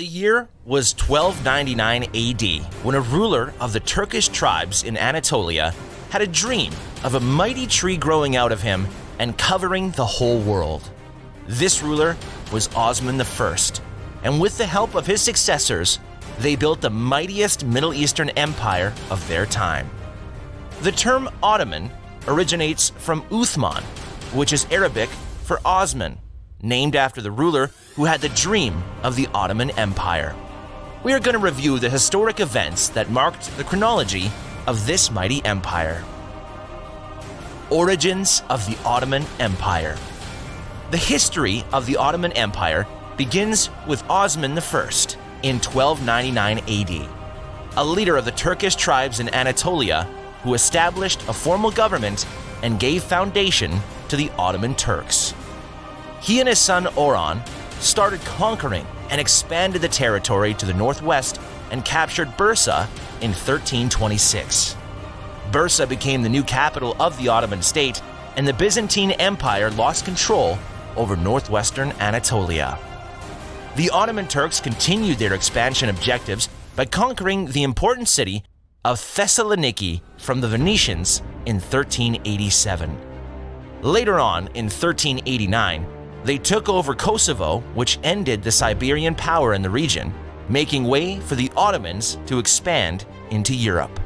The year was 1299 AD, when a ruler of the Turkish tribes in Anatolia had a dream of a mighty tree growing out of him and covering the whole world. This ruler was Osman I, and with the help of his successors, they built the mightiest Middle Eastern empire of their time. The term Ottoman originates from Uthman, which is Arabic for Osman, named after the ruler who had the dream of the Ottoman Empire. We are going to review the historic events that marked the chronology of this mighty empire. Origins of the Ottoman Empire. The history of the Ottoman Empire begins with Osman I in 1299 AD, a leader of the Turkish tribes in Anatolia who established a formal government and gave foundation to the Ottoman Turks. He and his son Orhan started conquering and expanded the territory to the northwest and captured Bursa in 1326. Bursa became the new capital of the Ottoman state, and the Byzantine Empire lost control over northwestern Anatolia. The Ottoman Turks continued their expansion objectives by conquering the important city of Thessaloniki from the Venetians in 1387. Later on, in 1389, they took over Kosovo, which ended the Siberian power in the region, making way for the Ottomans to expand into Europe.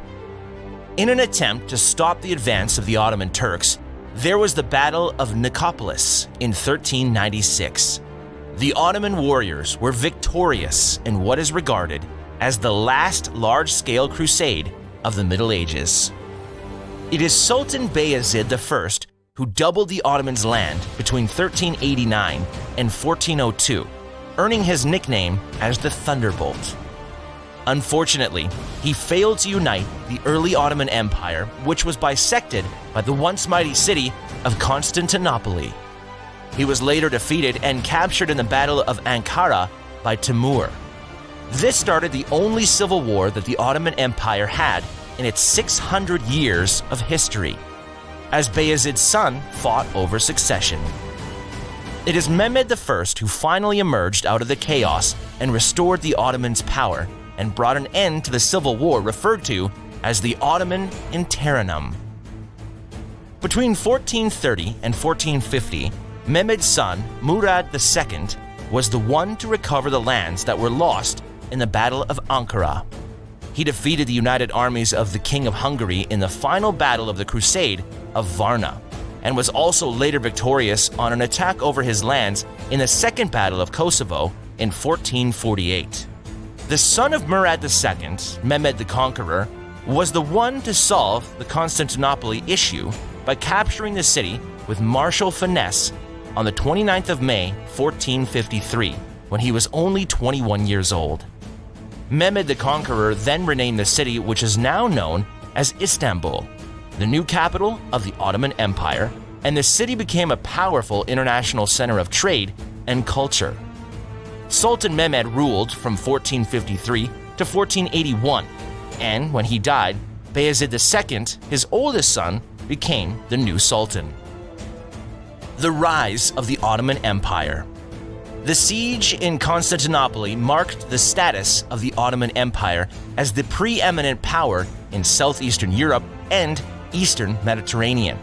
In an attempt to stop the advance of the Ottoman Turks, there was the Battle of Nicopolis in 1396. The Ottoman warriors were victorious in what is regarded as the last large-scale crusade of the Middle Ages. It is Sultan Bayezid I who doubled the Ottomans' land between 1389 and 1402, earning his nickname as the Thunderbolt. Unfortunately, he failed to unite the early Ottoman Empire, which was bisected by the once mighty city of Constantinople. He was later defeated and captured in the Battle of Ankara by Timur. This started the only civil war that the Ottoman Empire had in its 600 years of history, as Bayezid's son fought over succession. It is Mehmed I who finally emerged out of the chaos and restored the Ottomans' power and brought an end to the civil war referred to as the Ottoman Interim. Between 1430 and 1450, Mehmed's son, Murad II, was the one to recover the lands that were lost in the Battle of Ankara. He defeated the united armies of the King of Hungary in the final battle of the Crusade of Varna, and was also later victorious on an attack over his lands in the Second Battle of Kosovo in 1448. The son of Murad II, Mehmed the Conqueror, was the one to solve the Constantinople issue by capturing the city with martial finesse on the 29th of May, 1453, when he was only 21 years old. Mehmed the Conqueror then renamed the city, which is now known as Istanbul, the new capital of the Ottoman Empire, and the city became a powerful international center of trade and culture. Sultan Mehmed ruled from 1453 to 1481, and when he died, Bayezid II, his oldest son, became the new sultan. The rise of the Ottoman Empire. The siege in Constantinople marked the status of the Ottoman Empire as the preeminent power in southeastern Europe and eastern Mediterranean.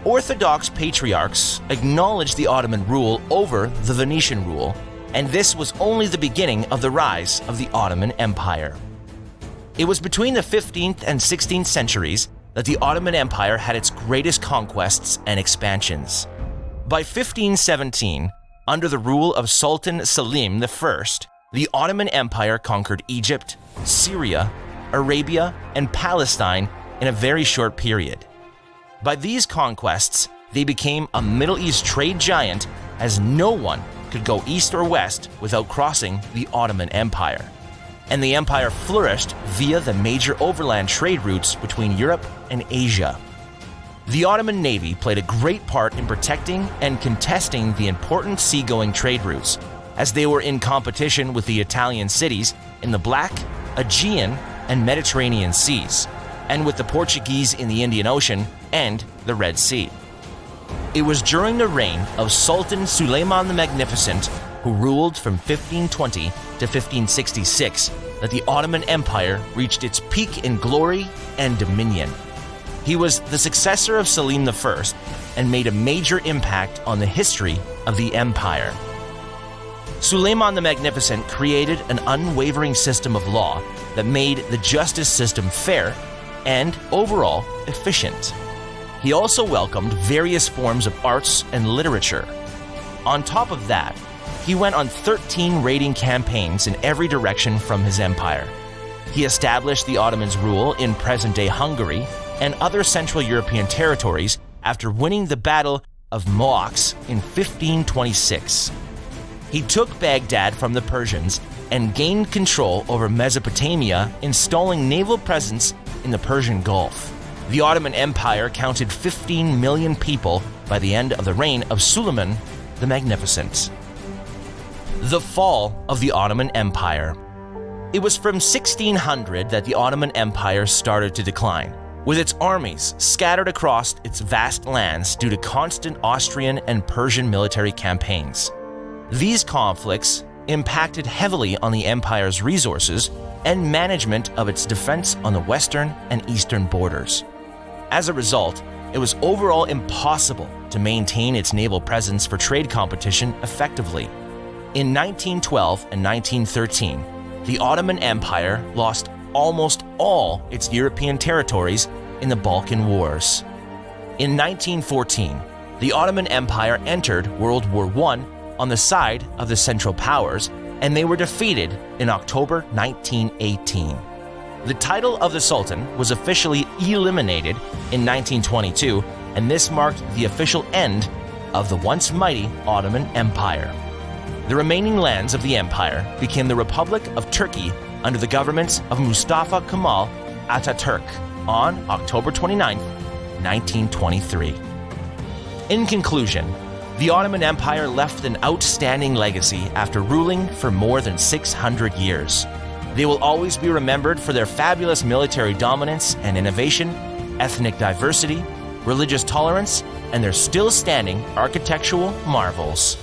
Orthodox patriarchs acknowledged the Ottoman rule over the Venetian rule, and this was only the beginning of the rise of the Ottoman Empire. It was between the 15th and 16th centuries that the Ottoman Empire had its greatest conquests and expansions. By 1517, under the rule of Sultan Selim I, the Ottoman Empire conquered Egypt, Syria, Arabia, and Palestine in a very short period. By these conquests, they became a Middle East trade giant, as no one could go east or west without crossing the Ottoman Empire. And the empire flourished via the major overland trade routes between Europe and Asia. The Ottoman Navy played a great part in protecting and contesting the important seagoing trade routes, as they were in competition with the Italian cities in the Black, Aegean, and Mediterranean seas, and with the Portuguese in the Indian Ocean and the Red Sea. It was during the reign of Sultan Suleiman the Magnificent who ruled from 1520 to 1566, that the Ottoman Empire reached its peak in glory and dominion. He was the successor of Selim I and made a major impact on the history of the empire. Suleiman the Magnificent created an unwavering system of law that made the justice system fair and overall efficient. He also welcomed various forms of arts and literature. On top of that, he went on 13 raiding campaigns in every direction from his empire. He established the Ottomans' rule in present-day Hungary and other Central European territories after winning the Battle of Moax in 1526. He took Baghdad from the Persians and gained control over Mesopotamia, installing naval presence in the Persian Gulf. The Ottoman Empire counted 15 million people by the end of the reign of Suleiman the Magnificent. The fall of the Ottoman Empire. It was from 1600 that the Ottoman Empire started to decline, with its armies scattered across its vast lands due to constant Austrian and Persian military campaigns. These conflicts impacted heavily on the empire's resources and management of its defense on the western and eastern borders. As a result, it was overall impossible to maintain its naval presence for trade competition effectively. In 1912 and 1913, the Ottoman Empire lost almost all its European territories in the Balkan Wars. In 1914, the Ottoman Empire entered World War I on the side of the Central Powers, and they were defeated in October 1918. The title of the Sultan was officially eliminated in 1922, and this marked the official end of the once mighty Ottoman Empire. The remaining lands of the empire became the Republic of Turkey under the governments of Mustafa Kemal Atatürk on October 29, 1923. In conclusion, the Ottoman Empire left an outstanding legacy after ruling for more than 600 years. They will always be remembered for their fabulous military dominance and innovation, ethnic diversity, religious tolerance, and their still-standing architectural marvels.